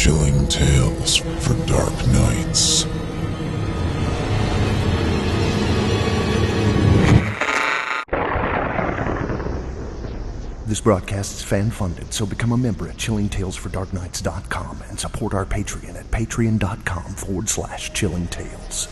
Chilling tales for dark nights. This broadcast is fan-funded, so become a member at chillingtalesfordarknights.com and support our Patreon at patreon.com/chillingtales.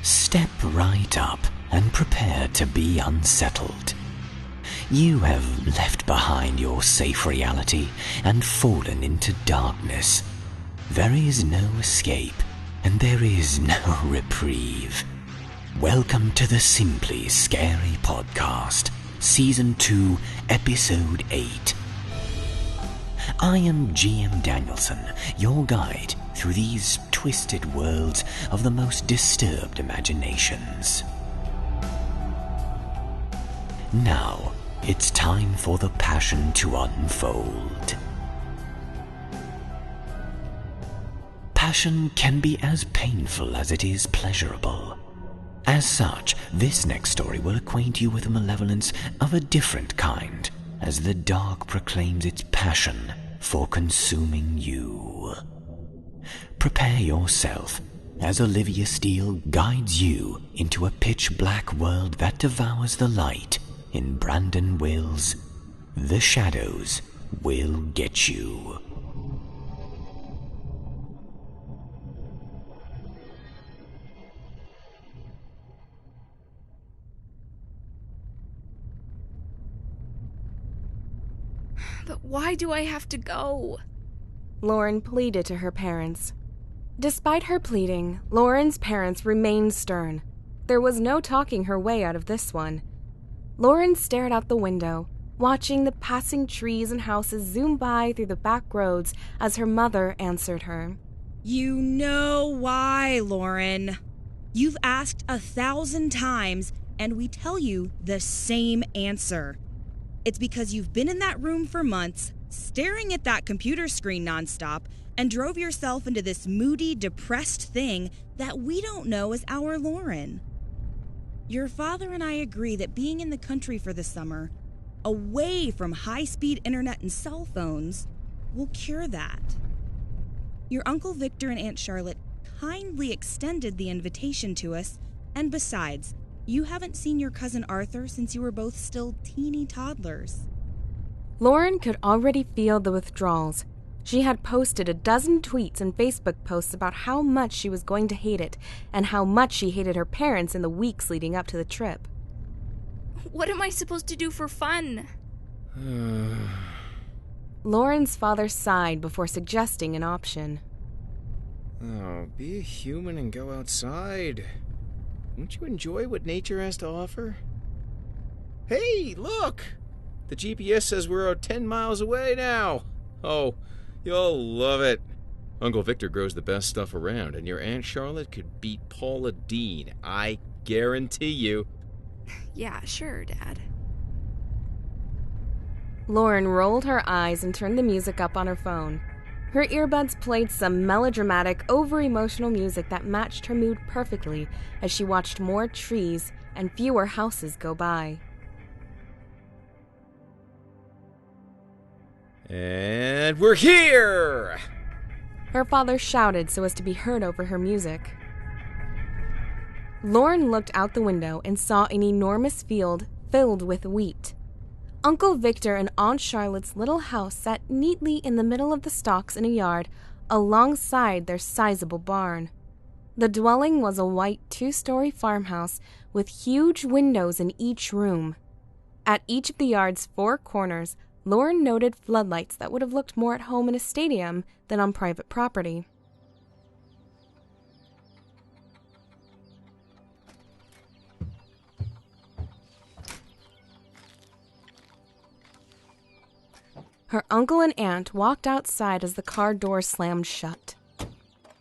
Step right up and prepare to be unsettled. You have left behind your safe reality and fallen into darkness. There is no escape, and there is no reprieve. Welcome to the Simply Scary Podcast, Season 2, Episode 8. I am GM Danielson, your guide through these twisted worlds of the most disturbed imaginations. Now, it's time for the passion to unfold. Passion can be as painful as it is pleasurable. As such, this next story will acquaint you with a malevolence of a different kind, as the dark proclaims its passion for consuming you. Prepare yourself as Olivia Steele guides you into a pitch-black world that devours the light in Brandon Will's The Shadows Will Get You. But why do I have to go? Lauren pleaded to her parents. Despite her pleading, Lauren's parents remained stern. There was no talking her way out of this one. Lauren stared out the window, watching the passing trees and houses zoom by through the back roads as her mother answered her. You know why, Lauren. You've asked 1,000 times, and we tell you the same answer. It's because you've been in that room for months, staring at that computer screen nonstop, and drove yourself into this moody, depressed thing that we don't know as our Lauren. Your father and I agree that being in the country for the summer, away from high-speed internet and cell phones, will cure that. Your Uncle Victor and Aunt Charlotte kindly extended the invitation to us, and besides, you haven't seen your cousin Arthur since you were both still teeny toddlers. Lauren could already feel the withdrawals. She had posted a dozen tweets and Facebook posts about how much she was going to hate it and how much she hated her parents in the weeks leading up to the trip. What am I supposed to do for fun? Lauren's father sighed before suggesting an option. Oh, be a human and go outside. Won't you enjoy what nature has to offer? Hey, look! The GPS says we're 10 miles away now. Oh, you'll love it. Uncle Victor grows the best stuff around, and your Aunt Charlotte could beat Paula Deen. I guarantee you. Yeah, sure, Dad. Lauren rolled her eyes and turned the music up on her phone. Her earbuds played some melodramatic, over-emotional music that matched her mood perfectly as she watched more trees and fewer houses go by. And we're here! Her father shouted so as to be heard over her music. Lauren looked out the window and saw an enormous field filled with wheat. Uncle Victor and Aunt Charlotte's little house sat neatly in the middle of the stalks in a yard alongside their sizable barn. The dwelling was a white 2-story farmhouse with huge windows in each room. At each of the yard's 4 corners, Lauren noted floodlights that would have looked more at home in a stadium than on private property. Her uncle and aunt walked outside as the car door slammed shut.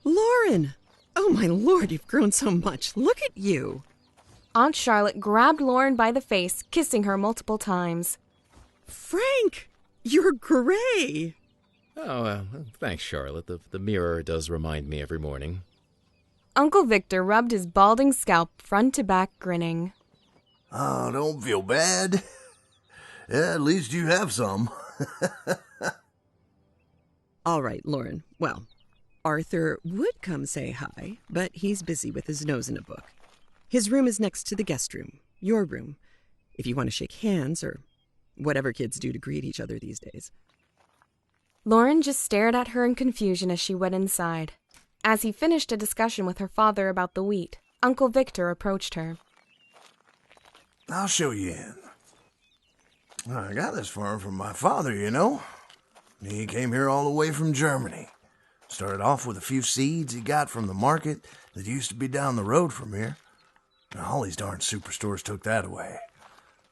Lauren! Oh, my Lord, you've grown so much. Look at you. Aunt Charlotte grabbed Lauren by the face, kissing her multiple times. Frank, you're gray. Oh, thanks, Charlotte. The mirror does remind me every morning. Uncle Victor rubbed his balding scalp front to back, grinning. Oh, don't feel bad. Yeah, at least you have some. All right, Lauren. Well, Arthur would come say hi, but he's busy with his nose in a book. His room is next to the guest room, your room, if you want to shake hands or whatever kids do to greet each other these days. Lauren just stared at her in confusion as she went inside. As he finished a discussion with her father about the wheat, Uncle Victor approached her. I'll show you in. I got this farm from my father, you know. He came here all the way from Germany. Started off with a few seeds he got from the market that used to be down the road from here. All these darn superstores took that away.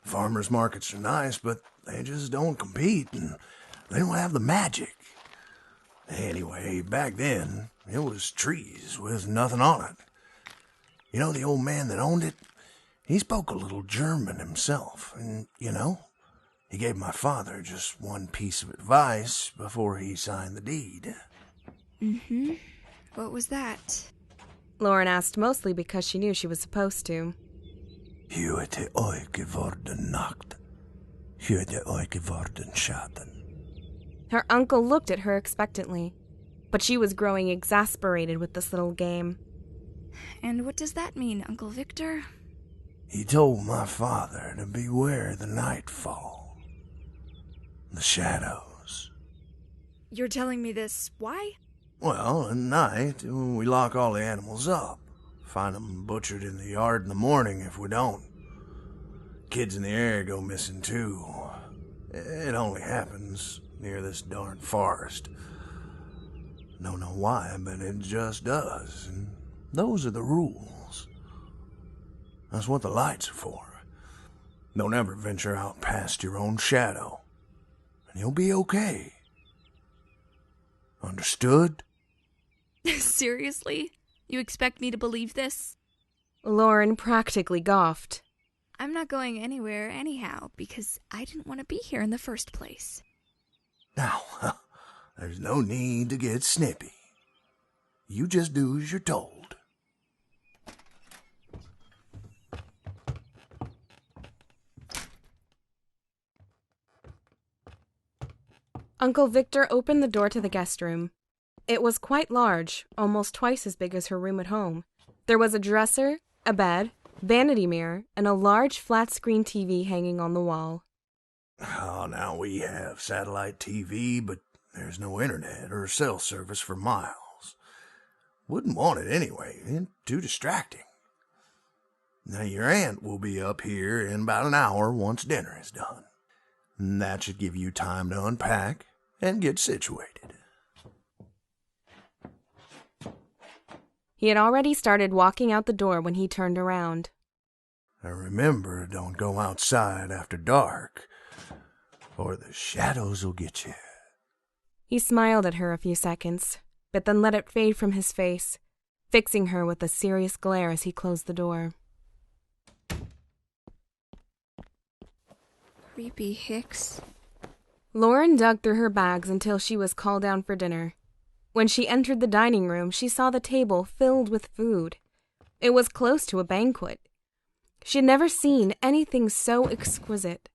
Farmers' markets are nice, but they just don't compete, and they don't have the magic. Anyway, back then, it was trees with nothing on it. You know the old man that owned it? He spoke a little German himself, and, he gave my father just one piece of advice before he signed the deed. Mm-hmm. What was that? Lauren asked mostly because she knew she was supposed to. Heute euch geworden Nacht. Heute euch geworden Schatten. Her uncle looked at her expectantly, but she was growing exasperated with this little game. And what does that mean, Uncle Victor? He told my father to beware the nightfall. The shadows. You're telling me this. Why? Well, at night, we lock all the animals up. Find them butchered in the yard in the morning if we don't. Kids in the area go missing too. It only happens near this darn forest. Don't know why, but it just does. And those are the rules. That's what the lights are for. Don't ever venture out past your own shadow. And you'll be okay. Understood? Seriously? You expect me to believe this? Lauren practically scoffed. I'm not going anywhere anyhow, because I didn't want to be here in the first place. Now, there's no need to get snippy. You just do as you're told. Uncle Victor opened the door to the guest room. It was quite large, almost twice as big as her room at home. There was a dresser, a bed, vanity mirror, and a large flat-screen TV hanging on the wall. Oh, now we have satellite TV, but there's no internet or cell service for miles. Wouldn't want it anyway, it's too distracting. Now your aunt will be up here in about an hour once dinner is done. And that should give you time to unpack and get situated. He had already started walking out the door when he turned around. Now remember, don't go outside after dark, or the shadows will get you. He smiled at her a few seconds, but then let it fade from his face, fixing her with a serious glare as he closed the door. Creepy Hicks. Lauren dug through her bags until she was called down for dinner. When she entered the dining room, she saw the table filled with food. It was close to a banquet. She had never seen anything so exquisite.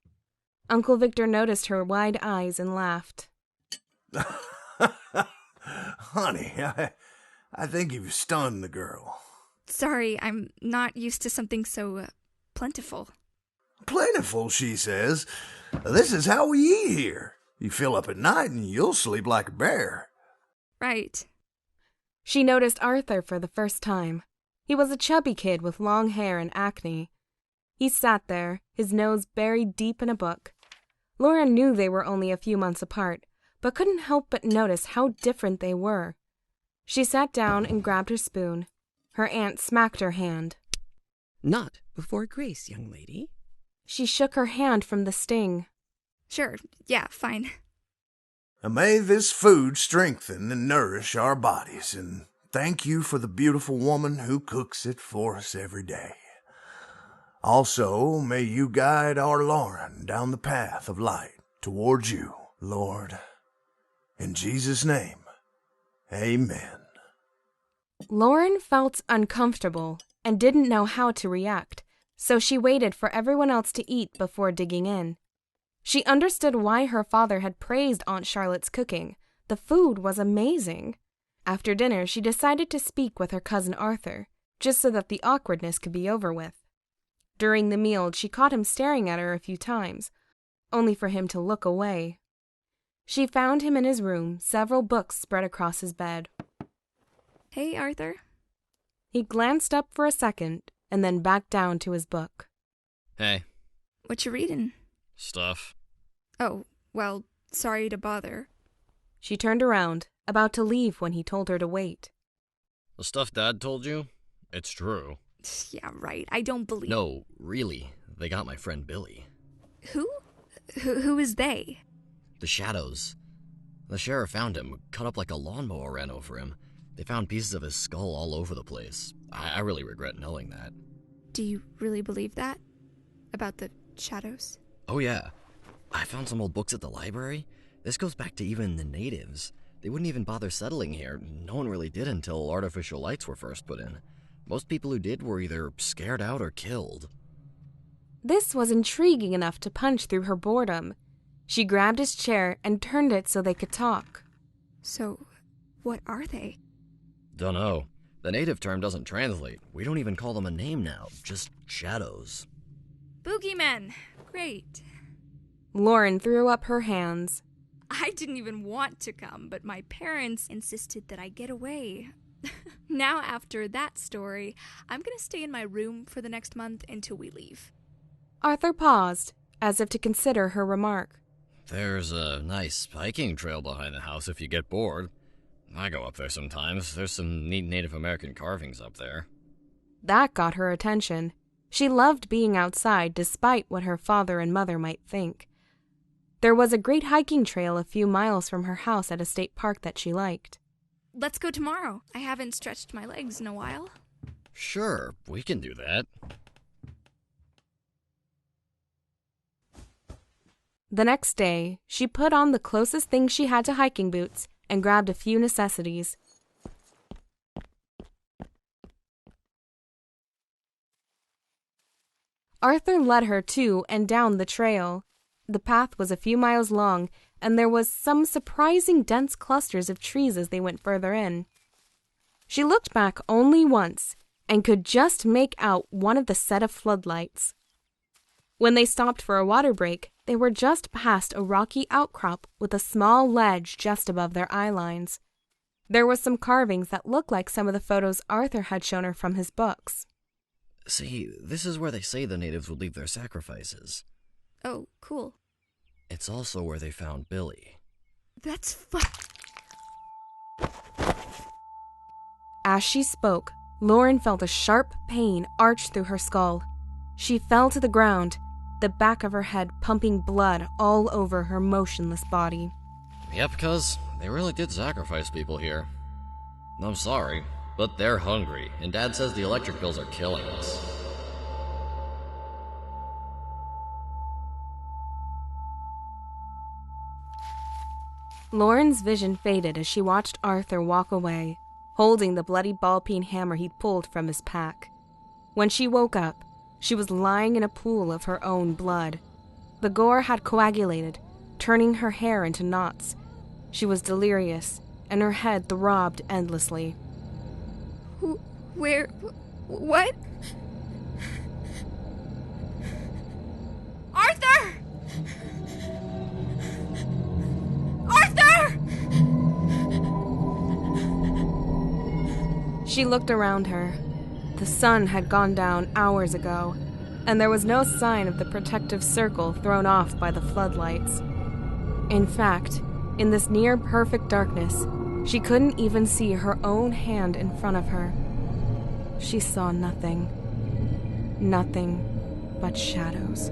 Uncle Victor noticed her wide eyes and laughed. Honey, I think you've stunned the girl. Sorry, I'm not used to something so plentiful. Plentiful, she says. This is how we eat here. You fill up at night and you'll sleep like a bear. Right. She noticed Arthur for the first time. He was a chubby kid with long hair and acne. He sat there, his nose buried deep in a book. Lauren knew they were only a few months apart, but couldn't help but notice how different they were. She sat down and grabbed her spoon. Her aunt smacked her hand. Not before Grace, young lady. She shook her hand from the sting. Sure, yeah, fine. And may this food strengthen and nourish our bodies, and thank you for the beautiful woman who cooks it for us every day. Also, may you guide our Lauren down the path of light towards you, Lord. In Jesus' name, amen. Lauren felt uncomfortable and didn't know how to react, so she waited for everyone else to eat before digging in. She understood why her father had praised Aunt Charlotte's cooking. The food was amazing. After dinner, she decided to speak with her cousin Arthur, just so that the awkwardness could be over with. During the meal, she caught him staring at her a few times, only for him to look away. She found him in his room, several books spread across his bed. Hey, Arthur. He glanced up for a second and then back down to his book. Hey. What you reading? Stuff. Oh, well, sorry to bother. She turned around, about to leave when he told her to wait. The stuff Dad told you? It's true. Yeah, right. I don't believe... No, really. They got my friend Billy. Who? Who is they? The Shadows. The sheriff found him, cut up like a lawnmower ran over him. They found pieces of his skull all over the place. I really regret knowing that. Do you really believe that? About the Shadows? Oh yeah. I found some old books at the library. This goes back to even the natives. They wouldn't even bother settling here. No one really did until artificial lights were first put in. Most people who did were either scared out or killed. This was intriguing enough to punch through her boredom. She grabbed his chair and turned it so they could talk. So, what are they? Dunno. The native term doesn't translate. We don't even call them a name now, just shadows. Boogeymen! Great. Lauren threw up her hands. I didn't even want to come, but my parents insisted that I get away. Now, after that story, I'm gonna stay in my room for the next month until we leave. Arthur paused, as if to consider her remark. There's a nice hiking trail behind the house if you get bored. I go up there sometimes. There's some neat Native American carvings up there. That got her attention. She loved being outside despite what her father and mother might think. There was a great hiking trail a few miles from her house at a state park that she liked. Let's go tomorrow. I haven't stretched my legs in a while. Sure, we can do that. The next day, she put on the closest thing she had to hiking boots and grabbed a few necessities. Arthur led her to and down the trail. The path was a few miles long, and there was some surprising dense clusters of trees as they went further in. She looked back only once and could just make out one of the set of floodlights. When they stopped for a water break, they were just past a rocky outcrop with a small ledge just above their eye lines. There were some carvings that looked like some of the photos Arthur had shown her from his books. See, this is where they say the natives would leave their sacrifices. Oh, cool. It's also where they found Billy. That's As she spoke, Lauren felt a sharp pain arch through her skull. She fell to the ground, the back of her head pumping blood all over her motionless body. Yep, cuz they really did sacrifice people here. I'm sorry, but they're hungry, and Dad says the electric bills are killing us. Lauren's vision faded as she watched Arthur walk away, holding the bloody ball-peen hammer he'd pulled from his pack. When she woke up, she was lying in a pool of her own blood. The gore had coagulated, turning her hair into knots. She was delirious, and her head throbbed endlessly. Where? What? Arthur! Arthur! She looked around her. The sun had gone down hours ago, and there was no sign of the protective circle thrown off by the floodlights. In fact, in this near-perfect darkness, she couldn't even see her own hand in front of her. She saw nothing. Nothing but shadows.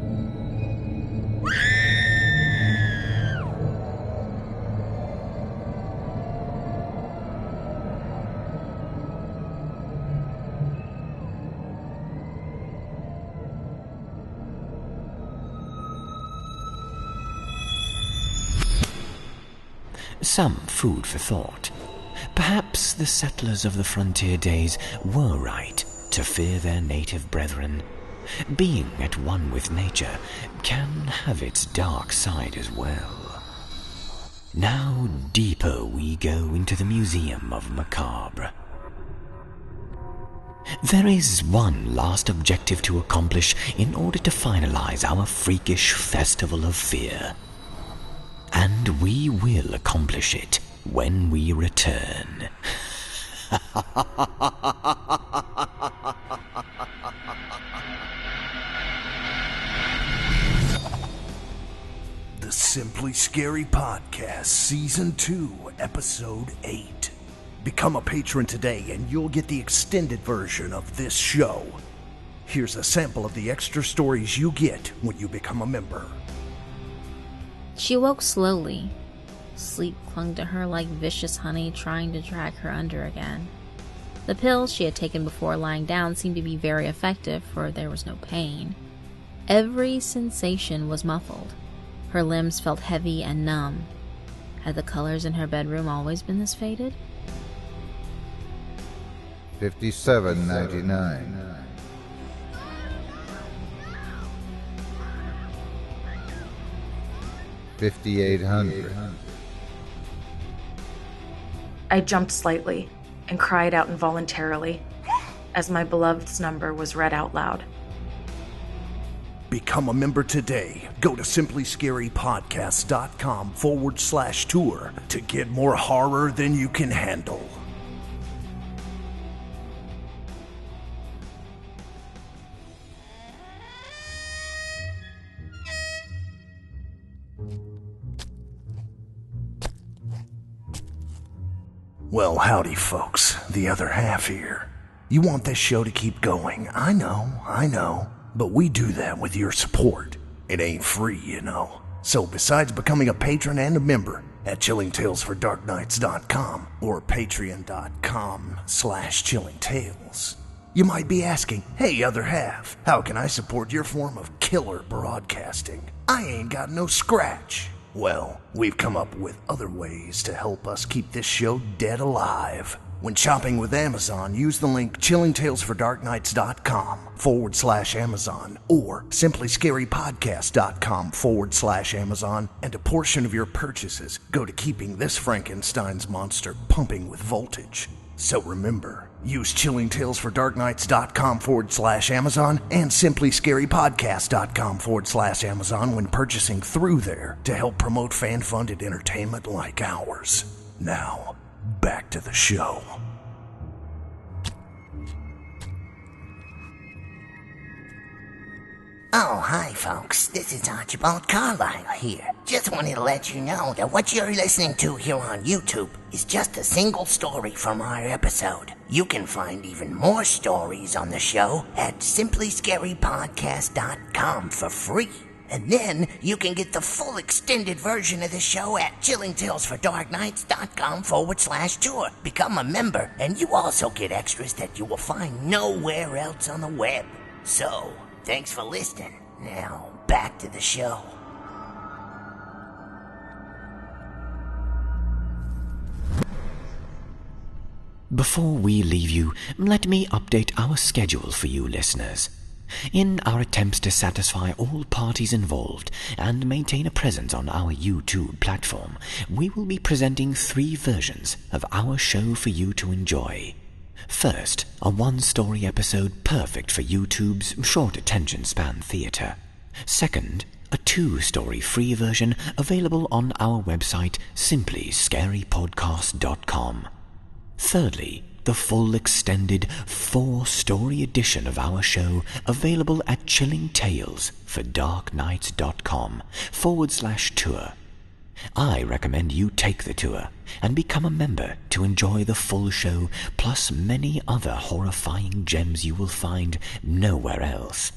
some food for thought. Perhaps the settlers of the frontier days were right to fear their native brethren. Being at one with nature can have its dark side as well. Now deeper we go into the Museum of Macabre. There is one last objective to accomplish in order to finalize our freakish festival of fear. And we will accomplish it when we return. The Simply Scary Podcast, Season 2, Episode 8. Become a patron today and you'll get the extended version of this show. Here's a sample of the extra stories you get when you become a member. She woke slowly. Sleep clung to her like vicious honey, trying to drag her under again. The pills she had taken before lying down seemed to be very effective, for there was no pain. Every sensation was muffled. Her limbs felt heavy and numb. Had the colors in her bedroom always been this faded? $57.99. $5,800. I jumped slightly and cried out involuntarily as my beloved's number was read out loud. Become a member today. Go to simplyscarypodcast.com/tour to get more horror than you can handle. Well, howdy folks, the other half here. You want this show to keep going, I know, but we do that with your support. It ain't free, you know. So besides becoming a patron and a member at chillingtalesfordarknights.com or patreon.com/chillingtales, you might be asking, hey other half, how can I support your form of killer broadcasting? I ain't got no scratch. Well, we've come up with other ways to help us keep this show dead alive. When shopping with Amazon, use the link chillingtalesfordarknights.com/Amazon or simplyscarypodcast.com/Amazon, and a portion of your purchases go to keeping this Frankenstein's monster pumping with voltage. So remember, use chillingtalesfordarknights.com/Amazon and simplyscarypodcast.com/Amazon when purchasing through there to help promote fan-funded entertainment like ours. Now, back to the show. Oh, hi folks, this is Archibald Carlyle here. Just wanted to let you know that what you're listening to here on YouTube is just a single story from our episode. You can find even more stories on the show at simplyscarypodcast.com for free. And then you can get the full extended version of the show at chillingtalesfordarknights.com/tour. Become a member, and you also get extras that you will find nowhere else on the web. So, thanks for listening. Now, back to the show. Before we leave you, let me update our schedule for you listeners. In our attempts to satisfy all parties involved and maintain a presence on our YouTube platform, we will be presenting 3 versions of our show for you to enjoy. First, a 1-story episode perfect for YouTube's short attention span theater. Second, a 2-story free version available on our website simplyscarypodcast.com. Thirdly, the full extended 4-story edition of our show available at chillingtalesfordarknights.com/tour. I recommend you take the tour and become a member to enjoy the full show plus many other horrifying gems you will find nowhere else.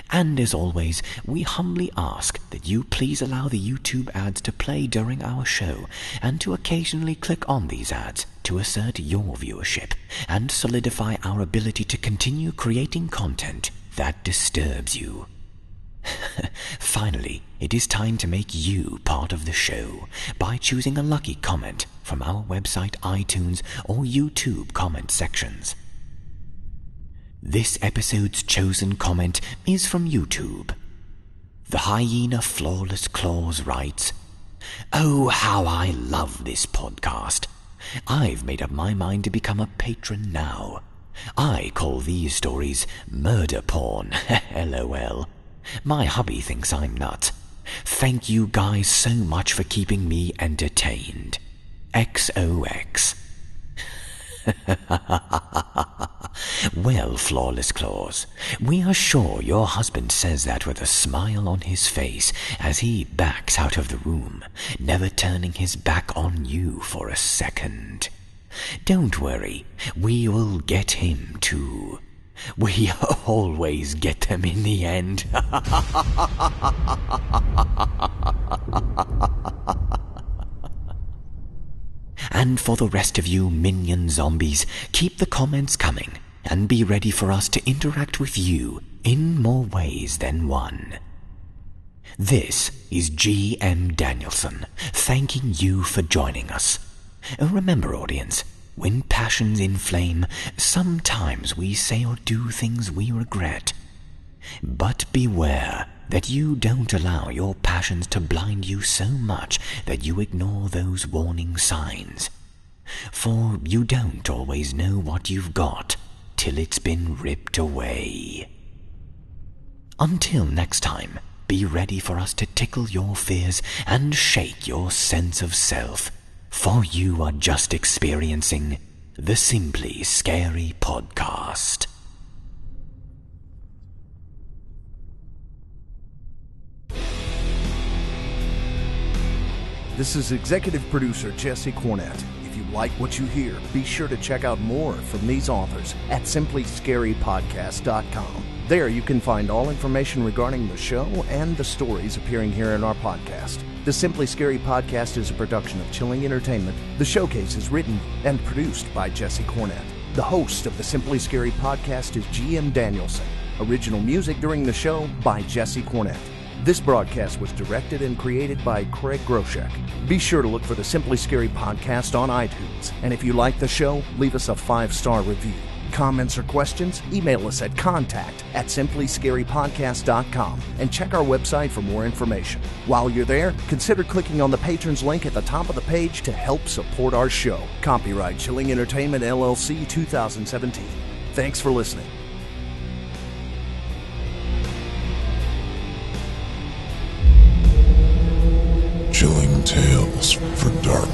And as always, we humbly ask that you please allow the YouTube ads to play during our show and to occasionally click on these ads to assert your viewership and solidify our ability to continue creating content that disturbs you. Finally, it is time to make you part of the show by choosing a lucky comment from our website, iTunes, or YouTube comment sections. This episode's chosen comment is from YouTube. The Hyena Flawless Claws writes, "Oh, how I love this podcast. I've made up my mind to become a patron now. I call these stories murder porn, LOL. My hubby thinks I'm nuts. Thank you guys so much for keeping me entertained. XOX." Well, Flawless Claws, we are sure your husband says that with a smile on his face as he backs out of the room, never turning his back on you for a second. Don't worry, we will get him too. We always get them in the end. And for the rest of you minion zombies, keep the comments coming and be ready for us to interact with you in more ways than one. This is GM Danielson, thanking you for joining us. Remember, audience, when passions inflame, sometimes we say or do things we regret. But beware that you don't allow your passions to blind you so much that you ignore those warning signs. For you don't always know what you've got till it's been ripped away. Until next time, be ready for us to tickle your fears and shake your sense of self, for you are just experiencing the Simply Scary Podcast. This is executive producer Jesse Cornett. If you like what you hear, be sure to check out more from these authors at simplyscarypodcast.com. There you can find all information regarding the show and the stories appearing here in our podcast. The Simply Scary Podcast is a production of Chilling Entertainment. The Showcase is written and produced by Jesse Cornett. The host of the Simply Scary Podcast is GM Danielson. Original music during the show by Jesse Cornett. This broadcast was directed and created by Craig Groshek. Be sure to look for the Simply Scary Podcast on iTunes. And if you like the show, leave us a 5-star review. Comments or questions? Email us at contact@simplyscarypodcast.com and check our website for more information. While you're there, consider clicking on the patrons link at the top of the page to help support our show. Copyright Chilling Entertainment LLC 2017. Thanks for listening. Chilling tales for dark